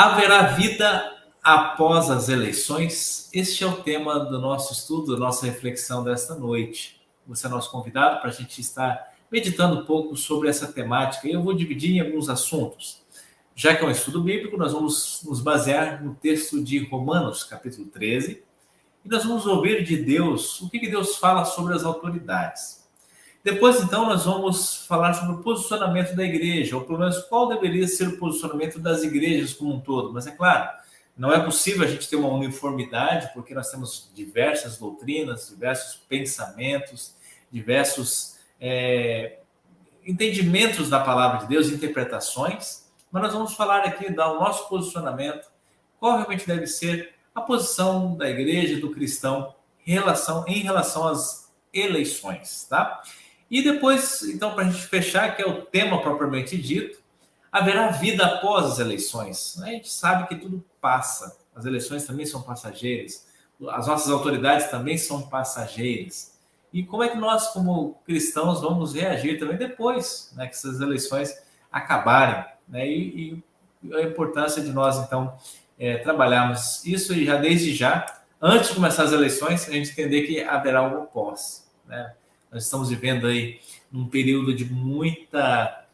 Haverá vida após as eleições? Este é o tema do nosso estudo, da nossa reflexão desta noite. Você é nosso convidado para a gente estar meditando um pouco sobre essa temática. E eu vou dividir em alguns assuntos. Já que é um estudo bíblico, nós vamos nos basear no texto de Romanos, capítulo 13, e nós vamos ouvir de Deus o que Deus fala sobre as autoridades. Depois, então, nós vamos falar sobre o posicionamento da igreja, ou pelo menos qual deveria ser o posicionamento das igrejas como um todo. Mas, é claro, não é possível a gente ter uma uniformidade, porque nós temos diversas doutrinas, diversos pensamentos, diversos entendimentos da palavra de Deus, interpretações, mas nós vamos falar aqui do nosso posicionamento, qual realmente deve ser a posição da igreja, do cristão, em relação às eleições, tá? E depois, então, para a gente fechar, que é o tema propriamente dito, haverá vida após as eleições. A gente sabe que tudo passa, as eleições também são passageiras, as nossas autoridades também são passageiras. E como é que nós, como cristãos, vamos reagir também depois, né, que essas eleições acabarem, né? E a importância de nós, então, trabalharmos isso e já desde já, antes de começar as eleições, a gente entender que haverá algo pós, né? Nós estamos vivendo aí num período de muita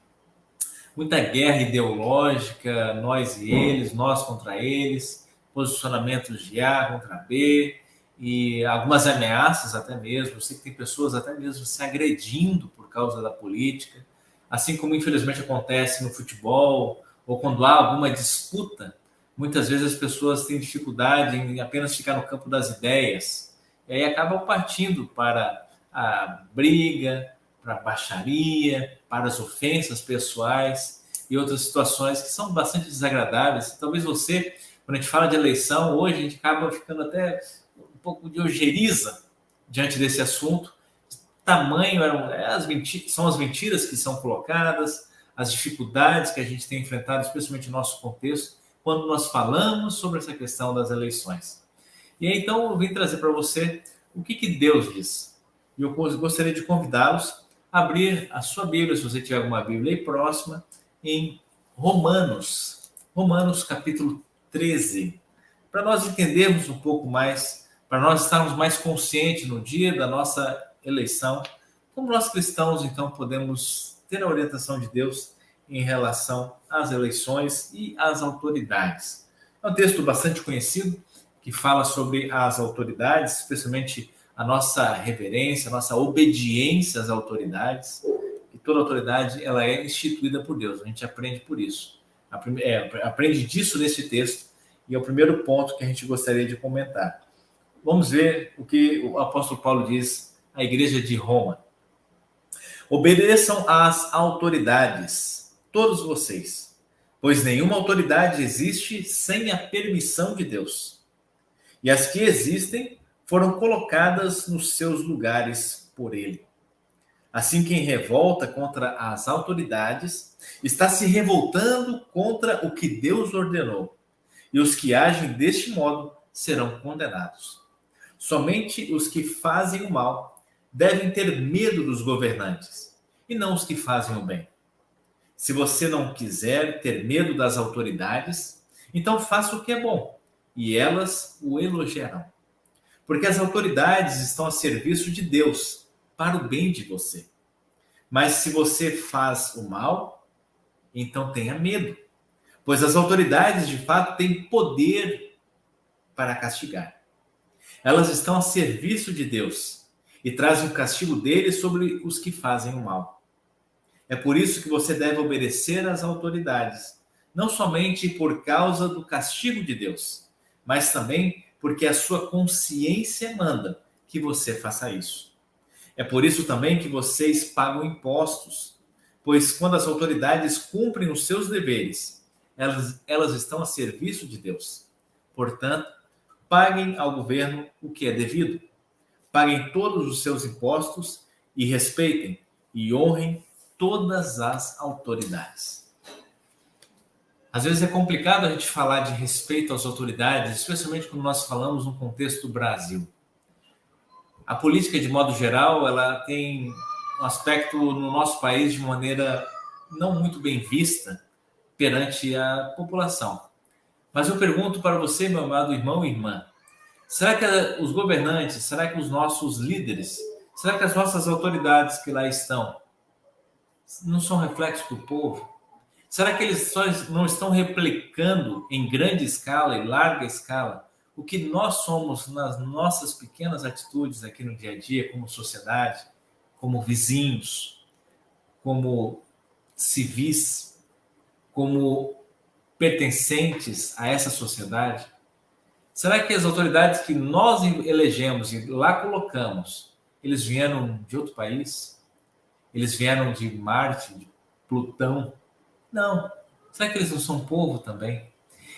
guerra ideológica, nós e eles, nós contra eles, posicionamentos de A contra B, e algumas ameaças até mesmo. Eu sei que tem pessoas até mesmo se agredindo por causa da política, assim como infelizmente acontece no futebol, ou quando há alguma disputa, muitas vezes as pessoas têm dificuldade em apenas ficar no campo das ideias, e aí acabam partindo para a briga, para a baixaria, para as ofensas pessoais e outras situações que são bastante desagradáveis. Talvez você, quando a gente fala de eleição, hoje a gente acaba ficando até um pouco de ojeriza diante desse assunto. Tamanho são as mentiras que são colocadas, as dificuldades que a gente tem enfrentado, especialmente no nosso contexto, quando nós falamos sobre essa questão das eleições. E aí, então, eu vim trazer para você o que Deus diz. E eu gostaria de convidá-los a abrir a sua Bíblia, se você tiver alguma Bíblia aí próxima, em Romanos capítulo 13, para nós entendermos um pouco mais, para nós estarmos mais conscientes no dia da nossa eleição, como nós cristãos, então, podemos ter a orientação de Deus em relação às eleições e às autoridades. É um texto bastante conhecido, que fala sobre as autoridades, especialmente a nossa reverência, a nossa obediência às autoridades. E toda autoridade ela é instituída por Deus, a gente aprende por isso. Aprende disso nesse texto, e é o primeiro ponto que a gente gostaria de comentar. Vamos ver o que o apóstolo Paulo diz à igreja de Roma. Obedeçam às autoridades, todos vocês, pois nenhuma autoridade existe sem a permissão de Deus. E as que existem foram colocadas nos seus lugares por ele. Assim, quem revolta contra as autoridades está se revoltando contra o que Deus ordenou, e os que agem deste modo serão condenados. Somente os que fazem o mal devem ter medo dos governantes, e não os que fazem o bem. Se você não quiser ter medo das autoridades, então faça o que é bom, e elas o elogiarão. Porque as autoridades estão a serviço de Deus, para o bem de você. Mas se você faz o mal, então tenha medo, pois as autoridades de fato têm poder para castigar. Elas estão a serviço de Deus e trazem o castigo dele sobre os que fazem o mal. É por isso que você deve obedecer às autoridades, não somente por causa do castigo de Deus, mas também porque a sua consciência manda que você faça isso. É por isso também que vocês pagam impostos, pois quando as autoridades cumprem os seus deveres, elas estão a serviço de Deus. Portanto, paguem ao governo o que é devido. Paguem todos os seus impostos e respeitem e honrem todas as autoridades. Às vezes é complicado a gente falar de respeito às autoridades, especialmente quando nós falamos no contexto do Brasil. A política, de modo geral, ela tem um aspecto no nosso país de maneira não muito bem vista perante a população. Mas eu pergunto para você, meu amado irmão e irmã, será que os governantes, será que os nossos líderes, será que as nossas autoridades que lá estão não são reflexo do povo? Será que eles só não estão replicando em grande escala e larga escala o que nós somos nas nossas pequenas atitudes aqui no dia a dia, como sociedade, como vizinhos, como civis, como pertencentes a essa sociedade? Será que as autoridades que nós elegemos e lá colocamos, eles vieram de outro país? Eles vieram de Marte, de Plutão? Não. Será que eles não são povo também?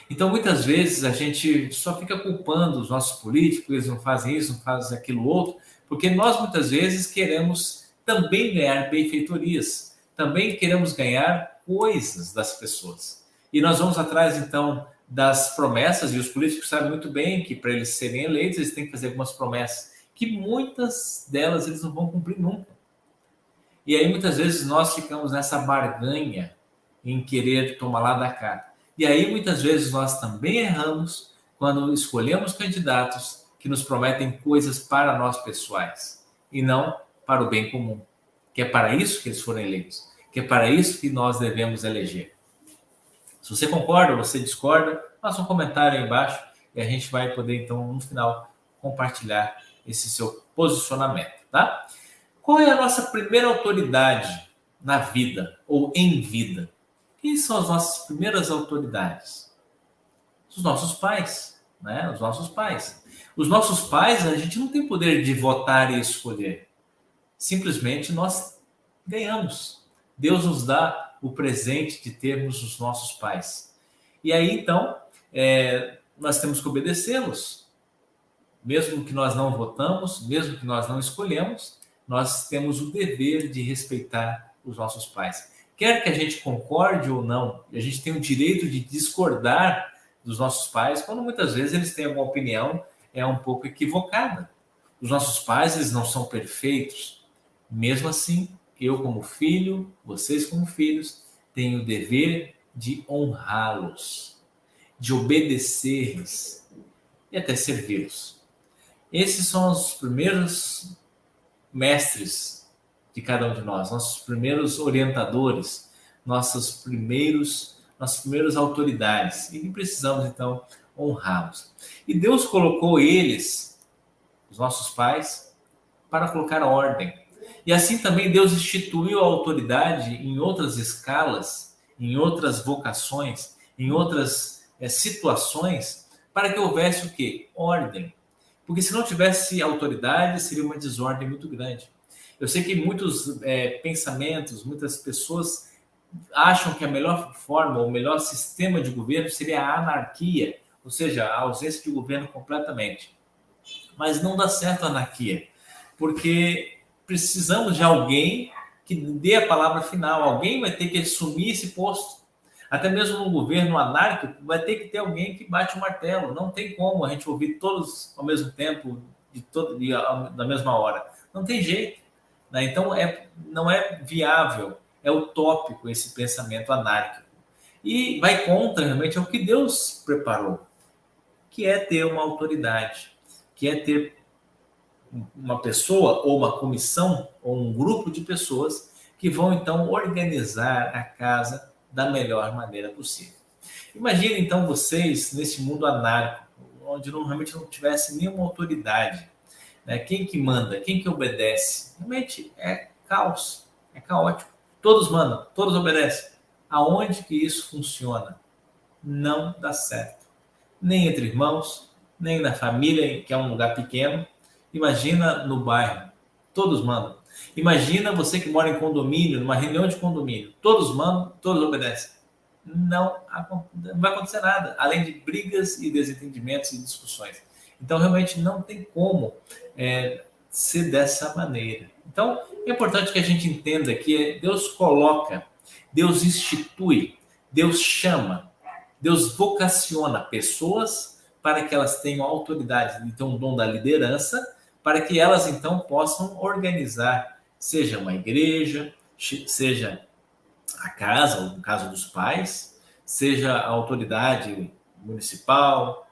Então, muitas vezes, a gente só fica culpando os nossos políticos, eles não fazem isso, não fazem aquilo outro, porque nós, muitas vezes, queremos também ganhar benfeitorias, também queremos ganhar coisas das pessoas. E nós vamos atrás, então, das promessas, e os políticos sabem muito bem que, para eles serem eleitos, eles têm que fazer algumas promessas, que muitas delas eles não vão cumprir nunca. E aí, muitas vezes, nós ficamos nessa barganha em querer tomar lá da cá. E aí, muitas vezes, nós também erramos quando escolhemos candidatos que nos prometem coisas para nós pessoais e não para o bem comum, que é para isso que eles foram eleitos, que é para isso que nós devemos eleger. Se você concorda ou você discorda, faça um comentário aí embaixo e a gente vai poder, então, no final, compartilhar esse seu posicionamento, tá? Qual é a nossa primeira autoridade na vida ou em vida? Quem são as nossas primeiras autoridades? Os nossos pais, né? Os nossos pais. Os nossos pais, a gente não tem poder de votar e escolher. Simplesmente nós ganhamos. Deus nos dá o presente de termos os nossos pais. E aí, então, nós temos que obedecê-los. Mesmo que nós não votamos, mesmo que nós não escolhemos, nós temos o dever de respeitar os nossos pais. Quer que a gente concorde ou não, a gente tem o direito de discordar dos nossos pais, quando muitas vezes eles têm alguma opinião um pouco equivocada. Os nossos pais, eles não são perfeitos. Mesmo assim, eu como filho, vocês como filhos, tenho o dever de honrá-los, de obedecer-lhes e até servi-los. Esses são os primeiros mestres de cada um de nós, nossos primeiros orientadores, nossas primeiras autoridades, e que precisamos então honrá-los. E Deus colocou eles, os nossos pais, para colocar ordem. E assim também Deus instituiu a autoridade em outras escalas, em outras vocações, em outras situações, para que houvesse o quê? Ordem. Porque se não tivesse autoridade, seria uma desordem muito grande. Eu sei que muitos pensamentos, muitas pessoas acham que a melhor forma, o melhor sistema de governo seria a anarquia, ou seja, a ausência de governo completamente. Mas não dá certo a anarquia, porque precisamos de alguém que dê a palavra final, alguém vai ter que assumir esse posto. Até mesmo no governo anárquico, vai ter que ter alguém que bate o martelo. Não tem como a gente ouvir todos ao mesmo tempo, da mesma hora. Não tem jeito. Né? Então, não é viável, é utópico esse pensamento anárquico. E vai contra, realmente, o que Deus preparou, que é ter uma autoridade, que é ter uma pessoa ou uma comissão ou um grupo de pessoas que vão, então, organizar a casa da melhor maneira possível. Imagina, então, vocês nesse mundo anárquico, onde realmente não tivesse nenhuma autoridade. Né? Quem que manda? Quem que obedece? Realmente é caos, é caótico. Todos mandam, todos obedecem. Aonde que isso funciona? Não dá certo. Nem entre irmãos, nem na família, que é um lugar pequeno. Imagina no bairro, todos mandam. Imagina você que mora em condomínio, numa reunião de condomínio, todos mandam, todos obedecem. Não vai acontecer nada, além de brigas e desentendimentos e discussões. Então, realmente não tem como ser dessa maneira. Então, é importante que a gente entenda que Deus coloca, Deus institui, Deus chama, Deus vocaciona pessoas para que elas tenham autoridade, então o dom da liderança, para que elas então possam organizar, seja uma igreja, seja a casa, ou no caso dos pais, seja a autoridade municipal,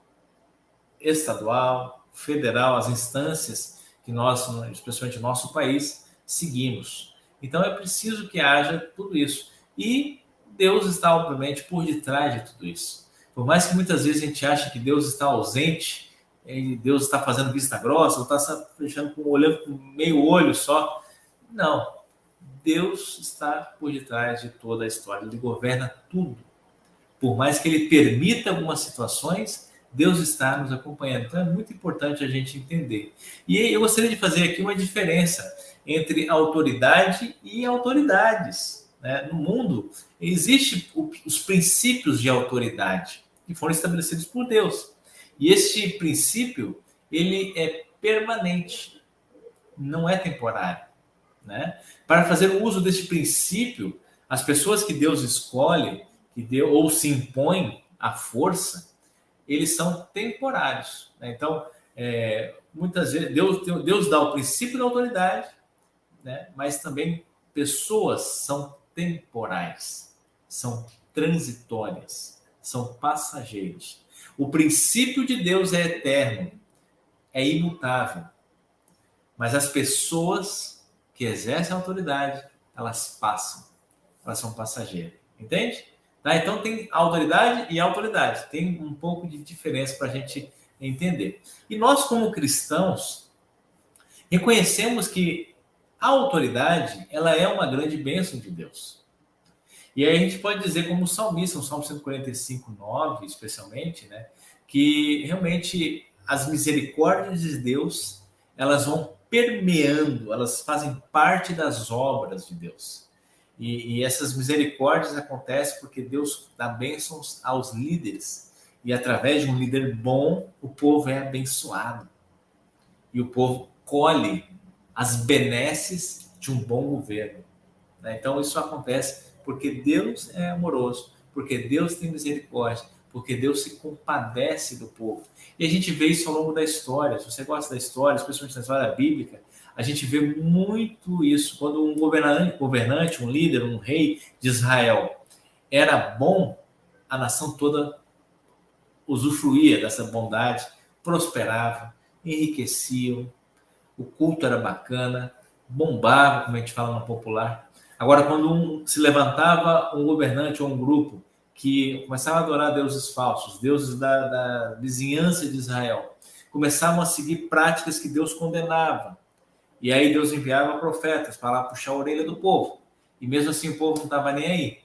estadual, federal, as instâncias que nós, especialmente no nosso país, seguimos. Então é preciso que haja tudo isso. E Deus está, obviamente, por detrás de tudo isso. Por mais que muitas vezes a gente ache que Deus está ausente, Deus está fazendo vista grossa, ou está fechando olhando com meio olho só. Não. Deus está por detrás de toda a história. Ele governa tudo. Por mais que ele permita algumas situações, Deus está nos acompanhando. Então é muito importante a gente entender. E eu gostaria de fazer aqui uma diferença entre autoridade e autoridades. Né? No mundo, existem os princípios de autoridade que foram estabelecidos por Deus. E este princípio, ele é permanente, não é temporário. Né? Para fazer o uso deste princípio, as pessoas que Deus escolhe, ou se impõem à força, eles são temporários. Né? Então, muitas vezes, Deus dá o princípio da autoridade, né? Mas também pessoas são temporais, são transitórias, são passageiros. O princípio de Deus é eterno, é imutável, mas as pessoas que exercem a autoridade, elas passam, elas são passageiras, entende? Tá? Então tem autoridade e autoridade, tem um pouco de diferença para a gente entender. E nós, como cristãos, reconhecemos que a autoridade, ela é uma grande bênção de Deus. E aí a gente pode dizer, como o salmista, no Salmo 145, 9, especialmente, né, que realmente as misericórdias de Deus, elas vão permeando, elas fazem parte das obras de Deus. E essas misericórdias acontecem porque Deus dá bênçãos aos líderes. E através de um líder bom, o povo é abençoado. E o povo colhe as benesses de um bom governo. Né? Então isso acontece porque Deus é amoroso, porque Deus tem misericórdia, porque Deus se compadece do povo. E a gente vê isso ao longo da história. Se você gosta da história, especialmente da história bíblica, a gente vê muito isso. Quando um governante, um líder, um rei de Israel era bom, a nação toda usufruía dessa bondade, prosperava, enriqueciam, o culto era bacana, bombava, como a gente fala no popular. Agora, quando se levantava um governante ou um grupo que começava a adorar deuses falsos, deuses da vizinhança de Israel, começavam a seguir práticas que Deus condenava. E aí Deus enviava profetas para lá puxar a orelha do povo. E mesmo assim o povo não estava nem aí.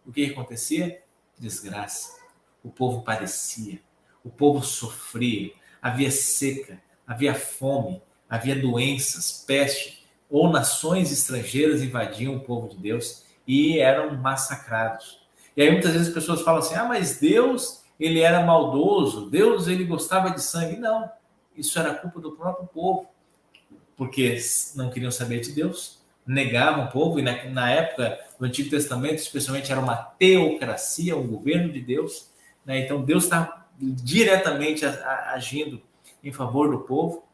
O que acontecia? Desgraça. O povo padecia, o povo sofria, havia seca, havia fome, havia doenças, peste, ou nações estrangeiras invadiam o povo de Deus e eram massacrados. E aí muitas vezes as pessoas falam assim, mas Deus, ele era maldoso, Deus, ele gostava de sangue. Não, isso era culpa do próprio povo, porque não queriam saber de Deus, negavam o povo, e na época do Antigo Testamento, especialmente, era uma teocracia, um governo de Deus, né? Então Deus está diretamente agindo em favor do povo,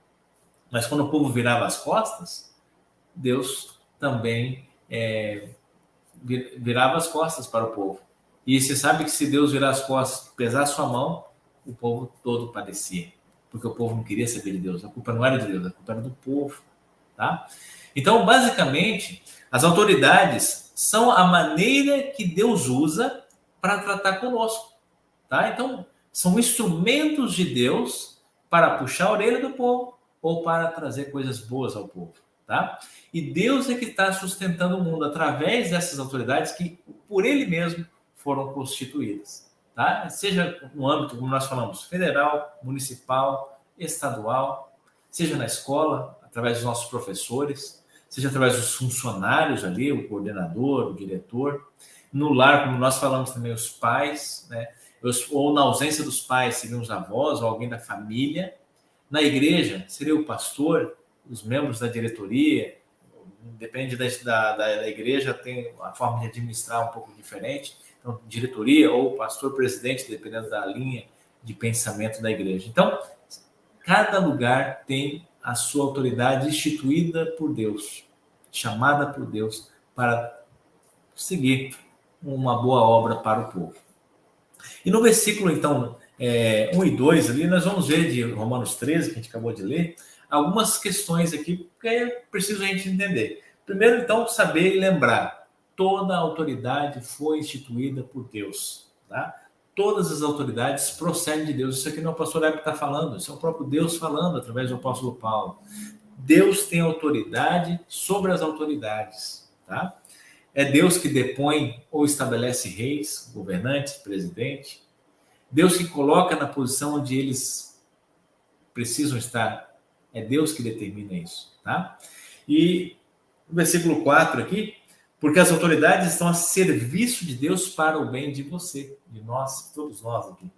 mas quando o povo virava as costas, Deus também virava as costas para o povo. E você sabe que se Deus virar as costas, pesar sua mão, o povo todo padecia, porque o povo não queria saber de Deus. A culpa não era de Deus, a culpa era do povo, tá? Então, basicamente, as autoridades são a maneira que Deus usa para tratar conosco, tá? Então, são instrumentos de Deus para puxar a orelha do povo ou para trazer coisas boas ao povo, tá? E Deus é que está sustentando o mundo através dessas autoridades que, por Ele mesmo, foram constituídas, tá? Seja no âmbito, como nós falamos, federal, municipal, estadual, seja na escola, através dos nossos professores, seja através dos funcionários ali, o coordenador, o diretor, no lar, como nós falamos também, os pais, né? Ou na ausência dos pais, seriam os avós ou alguém da família. Na igreja, seria o pastor, os membros da diretoria, depende da igreja, tem a forma de administrar um pouco diferente, então, diretoria ou pastor-presidente, dependendo da linha de pensamento da igreja. Então, cada lugar tem a sua autoridade instituída por Deus, chamada por Deus para seguir uma boa obra para o povo. E no versículo, então, 1 e 2 ali, nós vamos ver de Romanos 13, que a gente acabou de ler, algumas questões aqui que é preciso a gente entender. Primeiro, então, saber e lembrar, toda a autoridade foi instituída por Deus, tá? Todas as autoridades procedem de Deus. Isso aqui não é o pastor Hebe que está falando, isso é o próprio Deus falando através do apóstolo Paulo. Deus tem autoridade sobre as autoridades, tá? É Deus que depõe ou estabelece reis, governantes, presidente. Deus que coloca na posição onde eles precisam estar. É Deus que determina isso, tá? E o versículo 4 aqui, porque as autoridades estão a serviço de Deus para o bem de você, de nós, todos nós aqui.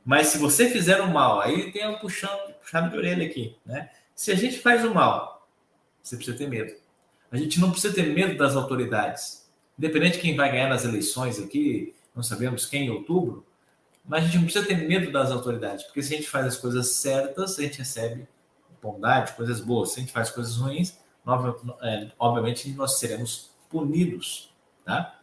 Mas se você fizer o mal, aí tem um puxado de orelha aqui, né? Se a gente faz o mal, você precisa ter medo. A gente não precisa ter medo das autoridades. Independente de quem vai ganhar nas eleições aqui, não sabemos quem em outubro, mas a gente não precisa ter medo das autoridades, porque se a gente faz as coisas certas, a gente recebe bondade, coisas boas. Se a gente faz coisas ruins, obviamente nós seremos punidos, tá?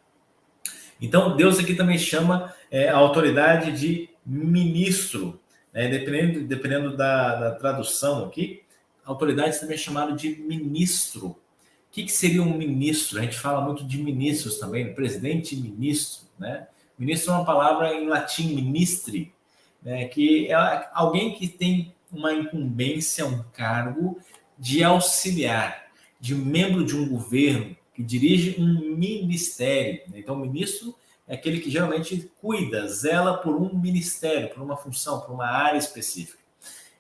Então, Deus aqui também chama a autoridade de ministro, né? Dependendo da tradução aqui, a autoridade também é chamada de ministro. O que seria um ministro? A gente fala muito de ministros também, presidente e ministro, né? Ministro é uma palavra em latim, ministri, né? Que é alguém que tem uma incumbência, um cargo de auxiliar, de membro de um governo, que dirige um ministério. Então, o ministro é aquele que geralmente cuida, zela por um ministério, por uma função, por uma área específica.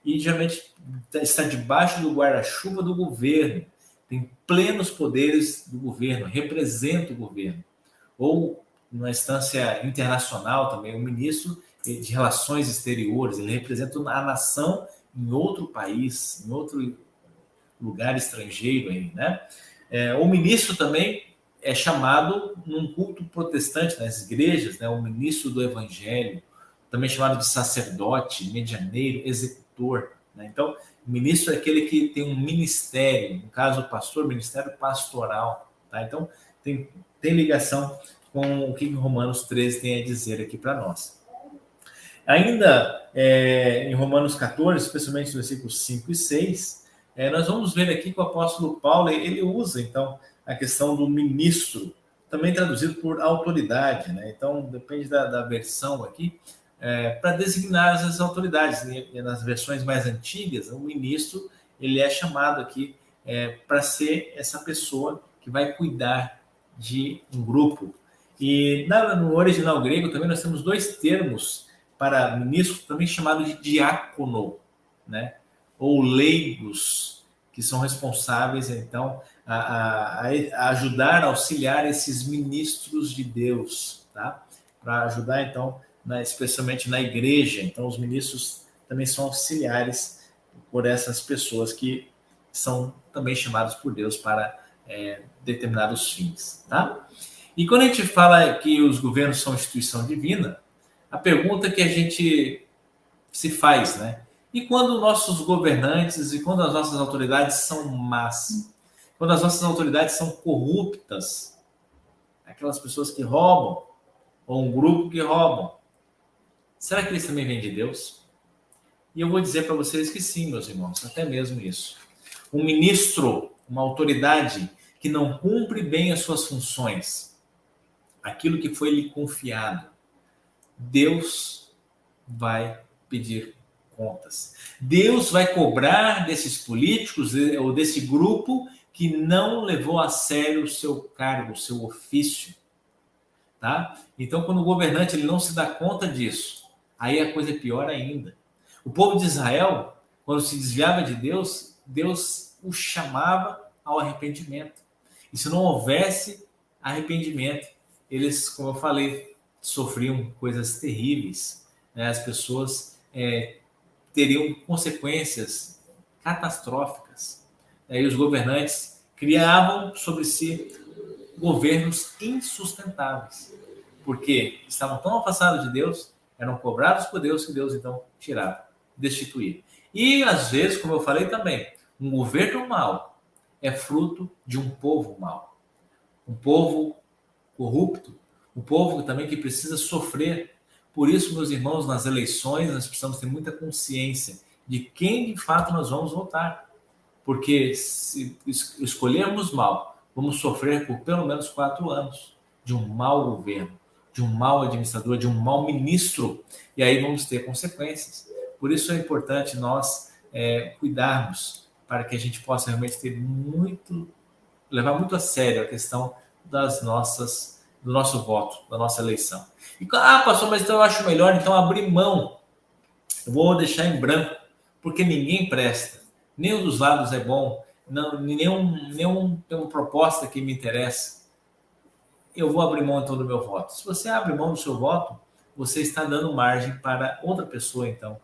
E geralmente está debaixo do guarda-chuva do governo, tem plenos poderes do governo, representa o governo. Ou, numa instância internacional também, o ministro de Relações Exteriores, ele representa a nação em outro país, em outro lugar estrangeiro aí, né? O ministro também é chamado num culto protestante nas igrejas, né? O ministro do evangelho, também chamado de sacerdote, medianeiro, executor, né? Então, o ministro é aquele que tem um ministério, no caso o pastor, ministério pastoral, tá? Então, tem ligação com o que Romanos 13 tem a dizer aqui para nós. Ainda em Romanos 14, especialmente nos versículos 5 e 6, nós vamos ver aqui que o apóstolo Paulo, ele usa, então, a questão do ministro, também traduzido por autoridade, né? Então, depende da versão aqui, para designar as autoridades. E nas versões mais antigas, o ministro, ele é chamado aqui para ser essa pessoa que vai cuidar de um grupo. E no original grego também nós temos dois termos para ministro, também chamado de diácono, né? Ou leigos, que são responsáveis, então, a ajudar, a auxiliar esses ministros de Deus, tá? Para ajudar, então, especialmente na igreja. Então, os ministros também são auxiliares por essas pessoas que são também chamados por Deus para determinados fins, tá? E quando a gente fala que os governos são instituição divina, a pergunta que a gente se faz, né? E quando nossos governantes e quando as nossas autoridades são más, quando as nossas autoridades são corruptas, aquelas pessoas que roubam, ou um grupo que roubam, será que eles também vêm de Deus? E eu vou dizer para vocês que sim, meus irmãos, até mesmo isso. Um ministro, uma autoridade que não cumpre bem as suas funções, aquilo que foi lhe confiado, Deus vai pedir contas. Deus vai cobrar desses políticos ou desse grupo que não levou a sério o seu cargo, o seu ofício, tá? Então, quando o governante ele não se dá conta disso, aí a coisa é pior ainda. O povo de Israel, quando se desviava de Deus, Deus o chamava ao arrependimento. E se não houvesse arrependimento, eles, como eu falei, sofriam coisas terríveis, né? As pessoas teriam consequências catastróficas. E os governantes criavam sobre si governos insustentáveis, porque estavam tão afastados de Deus, eram cobrados por Deus, que Deus então tirava, destituía. E às vezes, como eu falei também, um governo mau é fruto de um povo mau, um povo corrupto, um povo também que precisa sofrer, Por isso, meus irmãos, nas eleições nós precisamos ter muita consciência de quem de fato nós vamos votar. Porque se escolhermos mal, vamos sofrer por pelo menos 4 anos de um mau governo, de um mau administrador, de um mau ministro, e aí vamos ter consequências. Por isso é importante nós cuidarmos para que a gente possa realmente levar muito a sério a questão do nosso voto, da nossa eleição. E, pastor, mas então eu acho melhor então abrir mão. Eu vou deixar em branco, porque ninguém presta. Nenhum dos lados é bom, nenhum tem uma proposta que me interessa. Eu vou abrir mão então do meu voto. Se você abre mão do seu voto, você está dando margem para outra pessoa então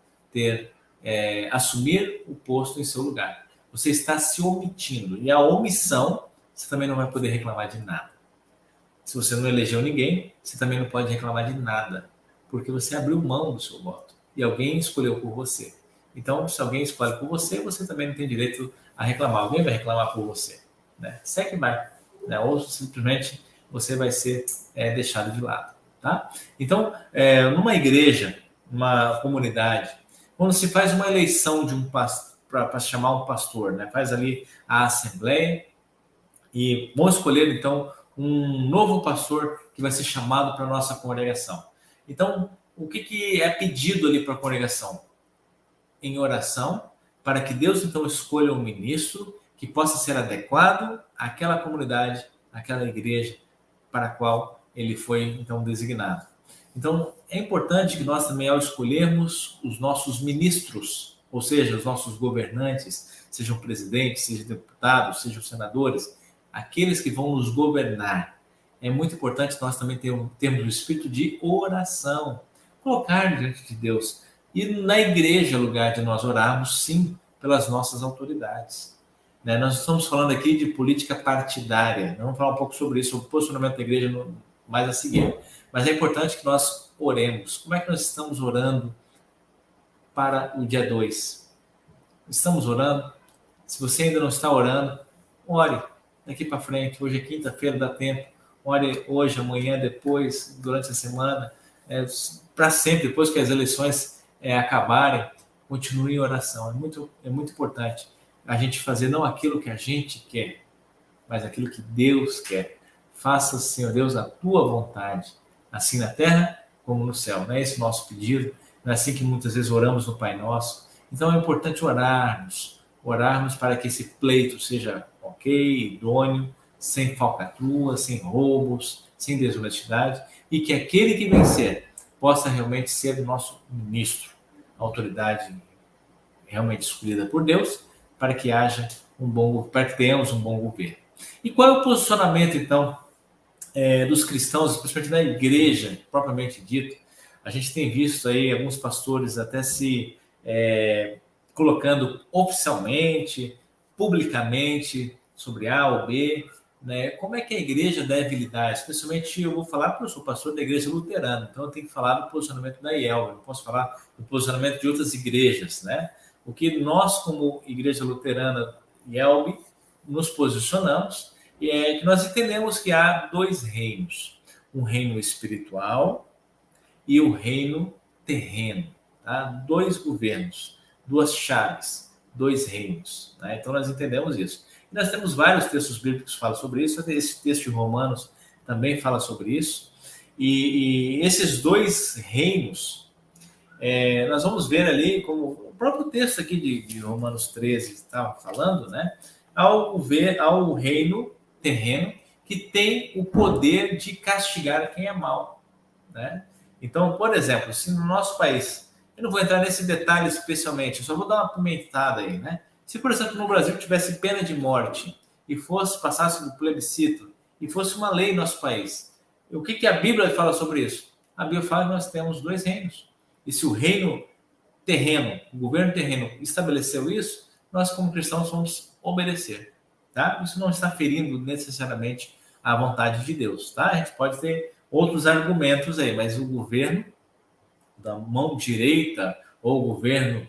assumir o posto em seu lugar. Você está se omitindo, e a omissão você também não vai poder reclamar de nada. Se você não elegeu ninguém, você também não pode reclamar de nada, porque você abriu mão do seu voto e alguém escolheu por você. Então, se alguém escolhe por você, você também não tem direito a reclamar. Alguém vai reclamar por você, né? Segue vai, né? Ou simplesmente você vai ser deixado de lado, tá? Então, numa igreja, numa comunidade, quando se faz uma eleição de um pastor para chamar um pastor, né? Faz ali a assembleia e vão escolher então um novo pastor que vai ser chamado para a nossa congregação. Então, o que é pedido ali para a congregação? Em oração, para que Deus então escolha um ministro que possa ser adequado àquela comunidade, àquela igreja para a qual ele foi então designado. Então, é importante que nós também, ao escolhermos os nossos ministros, ou seja, os nossos governantes, sejam presidentes, sejam deputados, sejam senadores, aqueles que vão nos governar, é muito importante nós também termos o espírito de oração, colocar diante de Deus. E na igreja, lugar de nós orarmos, sim, pelas nossas autoridades. Né? Nós estamos falando aqui de política partidária. Vamos falar um pouco sobre isso, sobre o posicionamento da igreja mais a seguir. Mas é importante que nós oremos. Como é que nós estamos orando para o dia 2? Estamos orando? Se você ainda não está orando, ore daqui para frente. Hoje é quinta-feira, dá tempo. Ore hoje, amanhã, depois, durante a semana, para sempre, depois que as eleições acabarem, continue em oração. É muito importante a gente fazer não aquilo que a gente quer, mas aquilo que Deus quer. Faça, Senhor Deus, a tua vontade, assim na terra como no céu. Não é esse o nosso pedido? Não é assim que muitas vezes oramos no Pai Nosso? Então é importante orarmos para que esse pleito seja ok, idôneo, sem falcatrua, sem roubos, sem desonestidade, e que aquele que vencer possa realmente ser o nosso ministro, a autoridade realmente escolhida por Deus, para que para que tenhamos um bom governo. E qual é o posicionamento, então, dos cristãos, principalmente da igreja, propriamente dito? A gente tem visto aí alguns pastores até se colocando oficialmente, publicamente, sobre A ou B, né? Como é que a igreja deve lidar? Especialmente eu vou falar porque eu sou pastor da igreja luterana, então eu tenho que falar do posicionamento da IEL, eu não posso falar do posicionamento de outras igrejas, né? O que nós, como igreja luterana IELB, nos posicionamos é que nós entendemos que há 2 reinos, um reino espiritual e o reino terreno, tá? 2 governos, 2 chaves, 2 reinos, né? Então nós entendemos isso. E nós temos vários textos bíblicos que falam sobre isso, esse texto de Romanos também fala sobre isso, e esses 2 reinos, nós vamos ver ali, como o próprio texto aqui de Romanos 13 estava falando, né? Ao reino terreno que tem o poder de castigar quem é mau, né? Então, por exemplo, se no nosso país, eu não vou entrar nesse detalhe especialmente, eu só vou dar uma pimentada aí, né? Se, por exemplo, no Brasil tivesse pena de morte e passasse do plebiscito e fosse uma lei no nosso país, o que a Bíblia fala sobre isso? A Bíblia fala que nós temos 2 reinos. E se o reino terreno, o governo terreno estabeleceu isso, nós como cristãos vamos obedecer, tá? Isso não está ferindo necessariamente a vontade de Deus, tá? A gente pode ter outros argumentos aí, mas o governo da mão direita ou o governo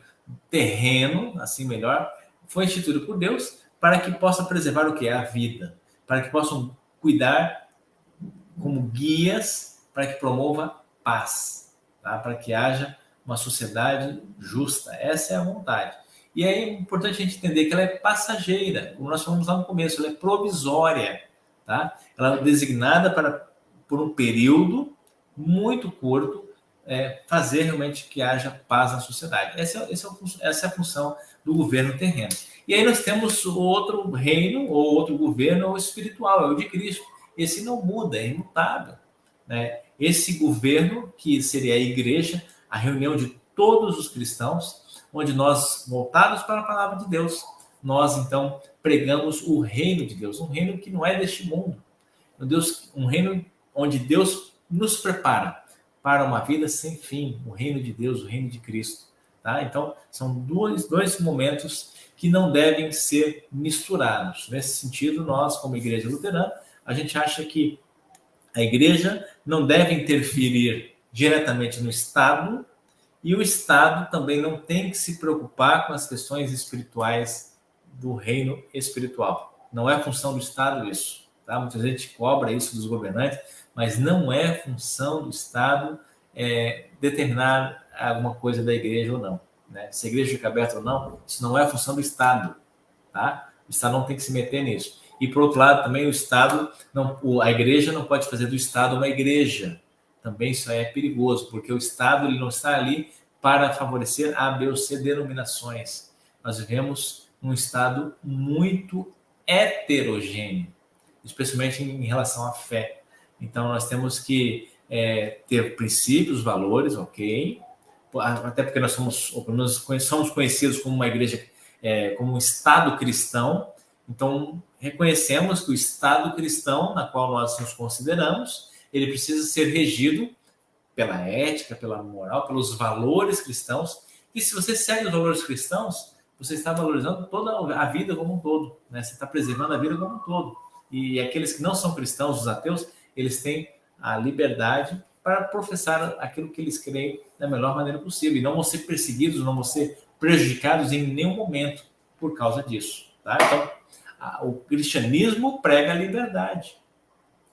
terreno, assim melhor, foi instituído por Deus para que possa preservar o que é a vida, para que possam cuidar como guias, para que promova paz, tá? Para que haja uma sociedade justa. Essa é a vontade. E aí é importante a gente entender que ela é passageira, como nós falamos lá no começo, ela é provisória, tá? Ela é designada por um período muito curto, fazer realmente que haja paz na sociedade. Essa é a função do governo terreno. E aí nós temos outro reino, ou outro governo espiritual, é o de Cristo. Esse não muda, é imutável, né? Esse governo, que seria a igreja, a reunião de todos os cristãos, onde nós, voltados para a palavra de Deus, nós então pregamos o reino de Deus, um reino que não é deste mundo, um reino onde Deus nos prepara para uma vida sem fim, o reino de Deus, o reino de Cristo. Tá? Então, são dois momentos que não devem ser misturados. Nesse sentido, nós, como igreja luterana, a gente acha que a igreja não deve interferir diretamente no Estado, e o Estado também não tem que se preocupar com as questões espirituais do reino espiritual. Não é função do Estado isso. Tá? Muita gente cobra isso dos governantes, mas não é função do Estado determinar alguma coisa da igreja ou não. Né? Se a igreja fica aberta ou não, isso não é função do Estado. Tá? O Estado não tem que se meter nisso. E, por outro lado, também o Estado, a igreja não pode fazer do Estado uma igreja. Também isso é perigoso, porque o Estado ele não está ali para favorecer A, B ou C denominações. Nós vivemos num Estado muito heterogêneo, especialmente em relação à fé. Então, nós temos que ter princípios, valores, ok? Até porque nós somos conhecidos como uma igreja, como um Estado cristão. Então, reconhecemos que o Estado cristão, na qual nós nos consideramos, ele precisa ser regido pela ética, pela moral, pelos valores cristãos. E se você segue os valores cristãos, você está valorizando toda a vida como um todo, né? Você está preservando a vida como um todo. E aqueles que não são cristãos, os ateus, eles têm a liberdade para professar aquilo que eles creem da melhor maneira possível. E não vão ser perseguidos, não vão ser prejudicados em nenhum momento por causa disso. Tá? Então, o cristianismo prega a liberdade.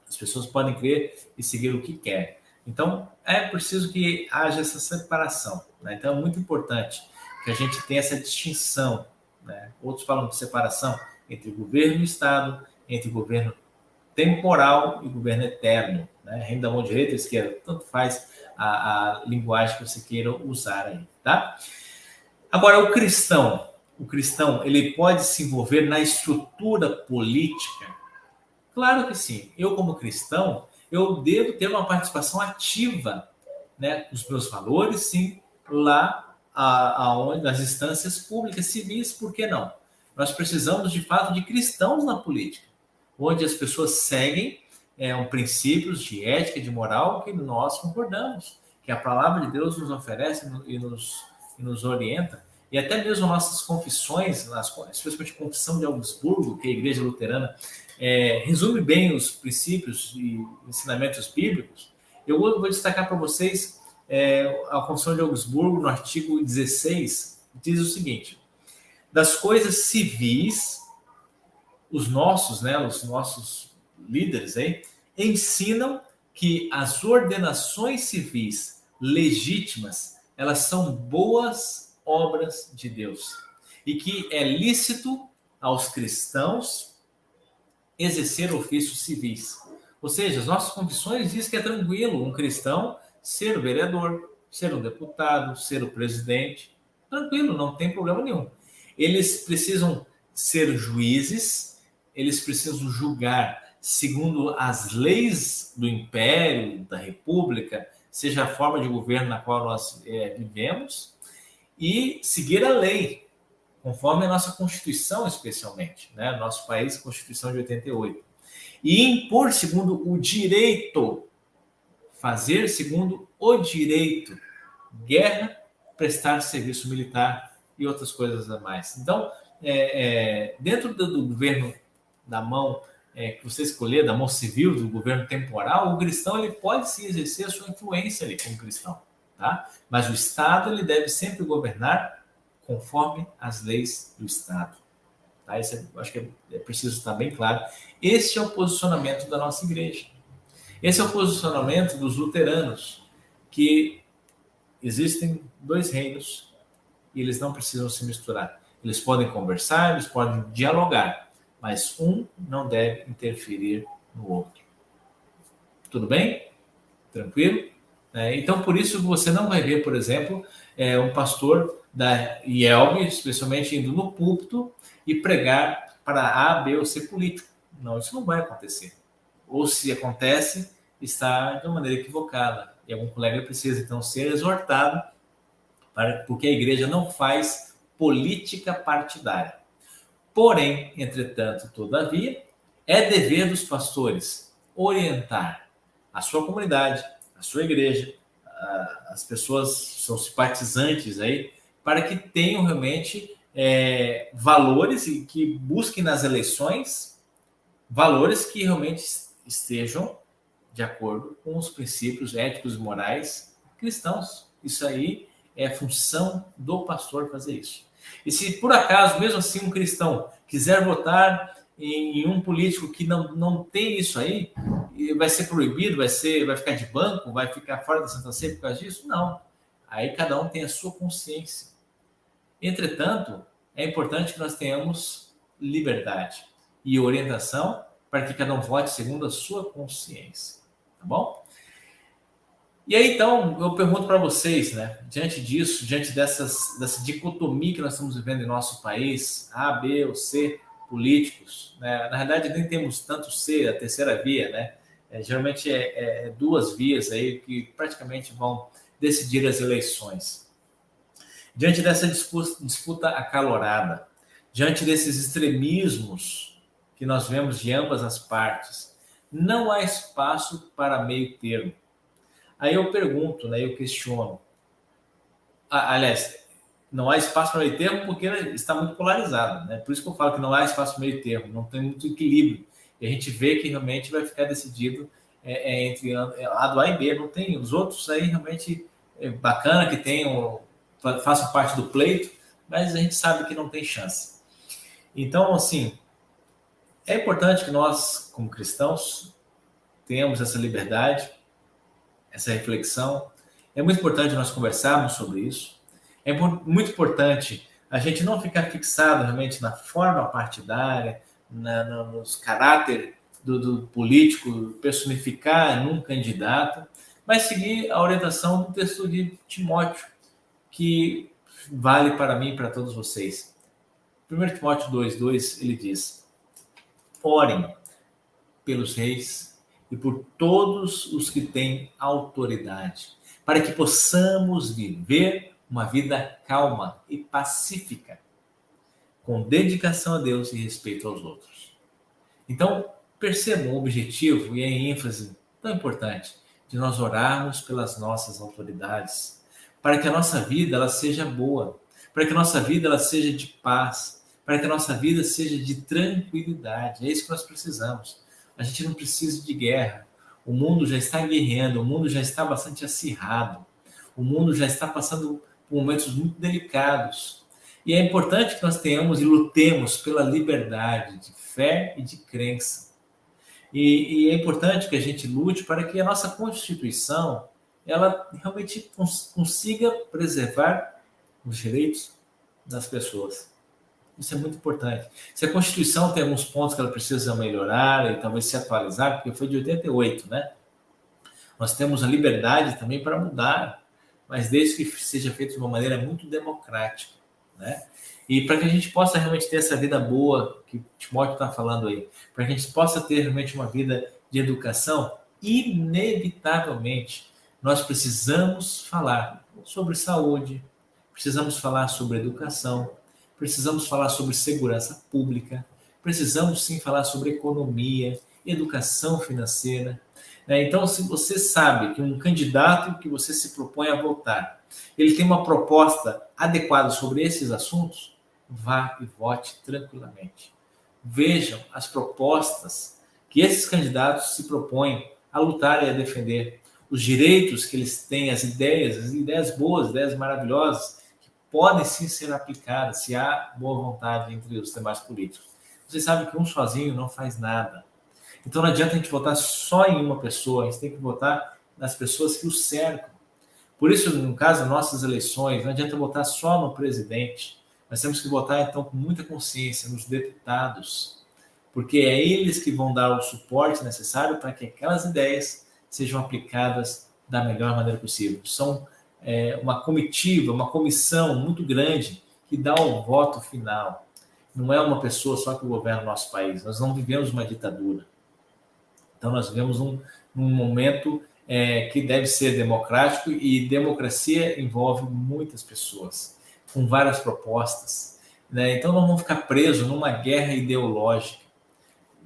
As pessoas podem crer e seguir o que querem. Então, é preciso que haja essa separação. Né? Então, é muito importante que a gente tenha essa distinção. Né? Outros falam de separação entre governo e Estado, entre governo temporal e governo eterno. Né? Reino da mão direita ou esquerda, tanto faz a linguagem que você queira usar aí. Tá? Agora, o cristão, ele pode se envolver na estrutura política? Claro que sim. Eu, como cristão, eu devo ter uma participação ativa, né, os meus valores, sim, lá nas instâncias públicas, civis, por que não? Nós precisamos, de fato, de cristãos na política, onde as pessoas seguem princípios de ética e de moral que nós concordamos, que a palavra de Deus nos oferece e nos orienta. E até mesmo nossas confissões, especialmente a Confissão de Augsburgo, que é a Igreja Luterana, resume bem os princípios e ensinamentos bíblicos. Eu vou destacar para vocês a Confissão de Augsburgo, no artigo 16, diz o seguinte: das coisas civis, os nossos líderes ensinam que as ordenações civis legítimas, elas são boas obras de Deus e que é lícito aos cristãos exercer ofícios civis. Ou seja, as nossas confissões dizem que é tranquilo um cristão ser o vereador, ser um deputado, ser o presidente. Tranquilo, não tem problema nenhum. Eles precisam ser juízes, eles precisam julgar segundo as leis do império, da república, seja a forma de governo na qual nós vivemos, e seguir a lei, conforme a nossa Constituição, especialmente, né? Nosso país, Constituição de 88. E impor segundo o direito, fazer segundo o direito, guerra, prestar serviço militar e outras coisas a mais. Então, dentro do governo da mão que você escolher, da mão civil, do governo temporal, o cristão ele pode sim exercer a sua influência ali como cristão, tá? Mas o Estado ele deve sempre governar conforme as leis do Estado. Tá? Isso acho que é preciso estar bem claro. Esse é o posicionamento da nossa igreja. Esse é o posicionamento dos luteranos, que existem dois reinos e eles não precisam se misturar. Eles podem conversar, eles podem dialogar, mas um não deve interferir no outro. Tudo bem? Tranquilo? Então, por isso, você não vai ver, por exemplo, um pastor da IELB, especialmente indo no púlpito e pregar para A, B ou C político. Não, isso não vai acontecer. Ou se acontece, está de uma maneira equivocada. E algum colega precisa, então, ser exortado, porque a igreja não faz política partidária. Porém, entretanto, todavia, é dever dos pastores orientar a sua comunidade, a sua igreja, as pessoas são simpatizantes aí, para que tenham realmente valores e que busquem nas eleições valores que realmente estejam de acordo com os princípios éticos e morais cristãos. Isso aí é função do pastor fazer isso. E se por acaso, mesmo assim, um cristão quiser votar em um político que não tem isso aí, vai ser proibido, vai ficar de banco, vai ficar fora da Santa Ceia por causa disso? Não. Aí cada um tem a sua consciência. Entretanto, é importante que nós tenhamos liberdade e orientação para que cada um vote segundo a sua consciência. Tá bom? E aí, então, eu pergunto para vocês, né? Diante disso, diante dessa dicotomia que nós estamos vivendo em nosso país, A, B ou C, políticos, né? Na verdade, nem temos tanto C, a terceira via, né? Geralmente é duas vias aí que praticamente vão decidir as eleições. Diante dessa disputa acalorada, diante desses extremismos que nós vemos de ambas as partes, não há espaço para meio termo. Aí eu pergunto, né, eu questiono. Aliás, não há espaço para meio termo porque está muito polarizado, né? Por isso que eu falo que não há espaço para meio termo, não tem muito equilíbrio. E a gente vê que realmente vai ficar decidido entre lado A e B, não tem. Os outros aí realmente bacana que tenham, façam parte do pleito, mas a gente sabe que não tem chance. Então, assim, é importante que nós, como cristãos, tenhamos essa liberdade, essa reflexão. É muito importante nós conversarmos sobre isso. É muito importante a gente não ficar fixado realmente na forma partidária, nos caráter do político, personificar num candidato, mas seguir a orientação do texto de Timóteo, que vale para mim e para todos vocês. 1 Timóteo 2,2, ele diz: orem pelos reis e por todos os que têm autoridade, para que possamos viver uma vida calma e pacífica, com dedicação a Deus e respeito aos outros. Então, percebam o objetivo e a ênfase tão importante de nós orarmos pelas nossas autoridades, para que a nossa vida ela seja boa, para que a nossa vida ela seja de paz, para que a nossa vida seja de tranquilidade. É isso que nós precisamos. A gente não precisa de guerra. O mundo já está guerreando, o mundo já está bastante acirrado, o mundo já está passando por momentos muito delicados. E é importante que nós tenhamos e lutemos pela liberdade de fé e de crença. E é importante que a gente lute para que a nossa Constituição ela realmente consiga preservar os direitos das pessoas. Isso é muito importante. Se a Constituição tem alguns pontos que ela precisa melhorar e talvez se atualizar, porque foi de 88, né? Nós temos a liberdade também para mudar, mas desde que seja feito de uma maneira muito democrática, né? E para que a gente possa realmente ter essa vida boa que o Timóteo está falando aí, para que a gente possa ter realmente uma vida de educação, inevitavelmente nós precisamos falar sobre saúde, precisamos falar sobre educação, precisamos falar sobre segurança pública, precisamos sim falar sobre economia, educação financeira. Então, se você sabe que um candidato que você se propõe a votar, ele tem uma proposta adequada sobre esses assuntos, vá e vote tranquilamente. Vejam as propostas que esses candidatos se propõem a lutar e a defender, os direitos que eles têm, as ideias boas, ideias maravilhosas, que podem sim ser aplicadas se há boa vontade entre os demais políticos. Vocês sabem que um sozinho não faz nada. Então não adianta a gente votar só em uma pessoa, a gente tem que votar nas pessoas que o cercam. Por isso, no caso das nossas eleições, não adianta votar só no presidente. Nós temos que votar, então, com muita consciência nos deputados, porque é eles que vão dar o suporte necessário para que aquelas ideias sejam aplicadas da melhor maneira possível. São uma comitiva, uma comissão muito grande que dá o voto final. Não é uma pessoa só que governa o nosso país. Nós não vivemos uma ditadura. Então, nós vivemos num momento que deve ser democrático, e democracia envolve muitas pessoas, com várias propostas, né? Então, não vamos ficar presos numa guerra ideológica.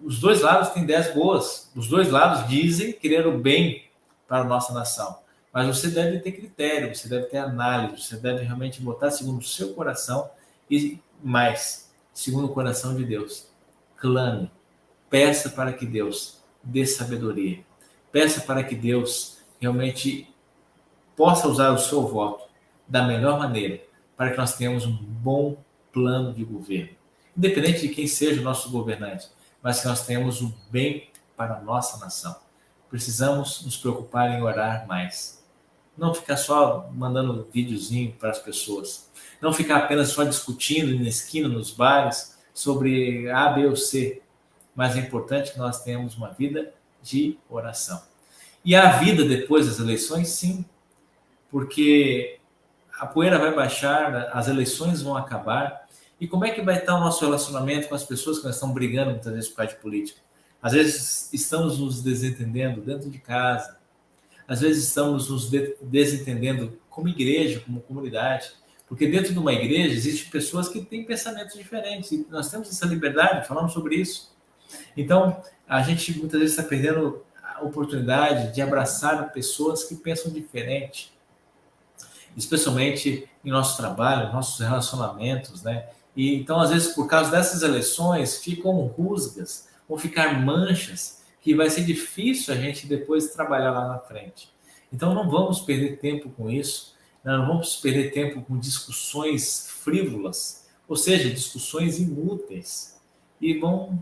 Os dois lados têm ideias boas. Os dois lados dizem querer o bem para a nossa nação. Mas você deve ter critério, você deve ter análise, você deve realmente votar segundo o seu coração e mais, segundo o coração de Deus. Clame, peça para que Deus dê sabedoria. Peça para que Deus realmente possa usar o seu voto da melhor maneira, para que nós tenhamos um bom plano de governo. Independente de quem seja o nosso governante, mas que nós tenhamos o bem para a nossa nação. Precisamos nos preocupar em orar mais. Não ficar só mandando videozinho para as pessoas. Não ficar apenas só discutindo na esquina, nos bares, sobre A, B ou C. Mas é importante que nós tenhamos uma vida de oração. E a vida depois das eleições, sim, porque a poeira vai baixar, as eleições vão acabar. E como é que vai estar o nosso relacionamento com as pessoas que nós estamos brigando muitas vezes por causa de política? Às vezes estamos nos desentendendo dentro de casa. Às vezes estamos nos desentendendo como igreja, como comunidade. Porque dentro de uma igreja existem pessoas que têm pensamentos diferentes. E nós temos essa liberdade, falamos sobre isso. Então, a gente muitas vezes está perdendo a oportunidade de abraçar pessoas que pensam diferente, especialmente em nosso trabalho, nossos relacionamentos, né? E então, às vezes, por causa dessas eleições, ficam rusgas, vão ficar manchas, que vai ser difícil a gente depois trabalhar lá na frente. Então, não vamos perder tempo com isso, não vamos perder tempo com discussões frívolas, ou seja, discussões inúteis, e vamos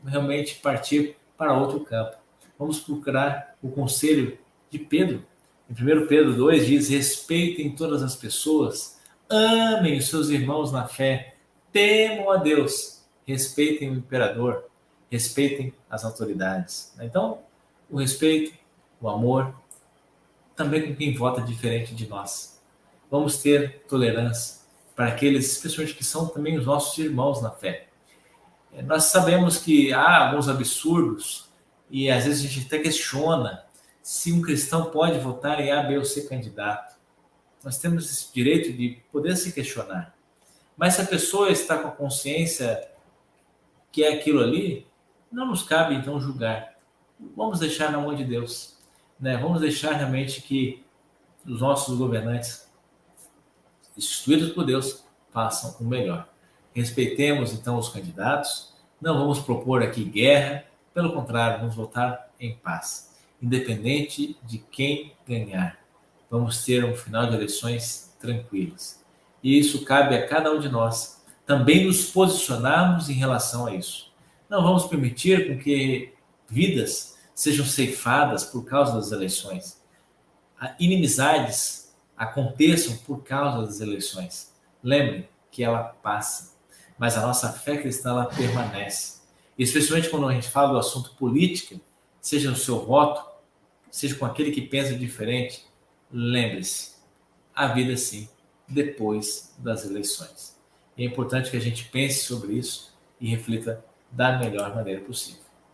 realmente partir para outro campo. Vamos procurar o conselho de Pedro. Em 1 Pedro 2 diz: respeitem todas as pessoas, amem os seus irmãos na fé, temam a Deus, respeitem o imperador, respeitem as autoridades. Então, o respeito, o amor, também com quem vota diferente de nós. Vamos ter tolerância para aqueles, especialmente, que são também os nossos irmãos na fé. Nós sabemos que há alguns absurdos e às vezes a gente até questiona se um cristão pode votar em A, B ou C candidato. Nós temos esse direito de poder se questionar. Mas se a pessoa está com a consciência que é aquilo ali, não nos cabe então julgar. Vamos deixar na mão de Deus, né? Vamos deixar realmente que os nossos governantes, instituídos por Deus, façam o melhor. Respeitemos então os candidatos, não vamos propor aqui guerra, pelo contrário, vamos votar em paz, independente de quem ganhar. Vamos ter um final de eleições tranquilas. E isso cabe a cada um de nós também nos posicionarmos em relação a isso. Não vamos permitir com que vidas sejam ceifadas por causa das eleições. Inimizades aconteçam por causa das eleições. Lembrem que ela passa, mas a nossa fé cristã ela permanece. E especialmente quando a gente fala do assunto política, seja no seu voto, seja com aquele que pensa diferente, lembre-se, a vida sim, depois das eleições. E é importante que a gente pense sobre isso e reflita da melhor maneira possível.